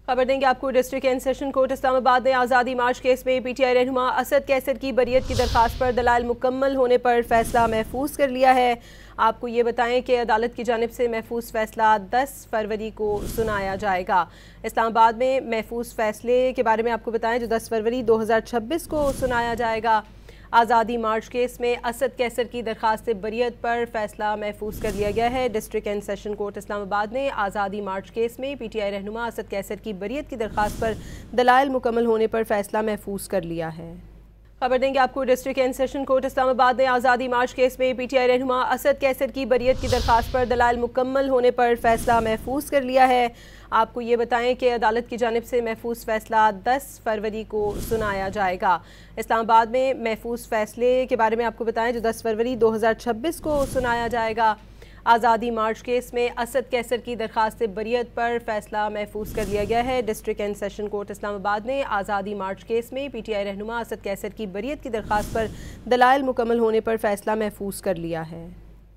खबर देंगे आपको। District and session court Islamabad ने आज़ादी मार्च केस में पीटीआई रहनुमा असद कैसर की बरियत की दरखास्त पर दलाइल मुकम्मल होने पर फैसला महफूज कर लिया है। आपको ये बताएं कि अदालत की जानिब से महफूज फैसला 10 फरवरी को सुनाया जाएगा। इस्लामाबाद में महफूज फैसले के बारे में आपको बताएं जो 10 फरवरी 2026 को सुनाया जाएगा। आज़ादी मार्च केस में असद कैसर की दरखास्त से बरियत पर फैसला महफूज कर लिया गया है। District and session court Islamabad ने आज़ादी मार्च केस में पीटीआई रहनुमा असद कैसर की बरियत की दरखास्त पर दलाइल मुकम्मल होने पर फैसला महफूज कर लिया है। खबर देंगे आपको। District and session court Islamabad ने आज़ादी मार्च केस में पीटीआई रहनुमा असद कैसर की बरियत की दरखास्त पर दलाइल मुकम्मल होने पर फैसला महफूज कर लिया है। आपको ये बताएं कि अदालत की जानिब से महफूज फैसला 10 फरवरी को सुनाया जाएगा। इस्लामाबाद में महफूज फैसले के बारे में आपको बताएं जो 10 फरवरी 2026 को सुनाया जाएगा। आज़ादी मार्च केस में असद कैसर की दरखास्त से बरियत पर फैसला महफूज कर लिया गया है। District and session court Islamabad ने आज़ादी मार्च केस में पीटीआई रहनुमा असद कैसर की बरियत की दरखास्त पर दलाइल मुकम्मल होने पर फैसला महफूज कर लिया है।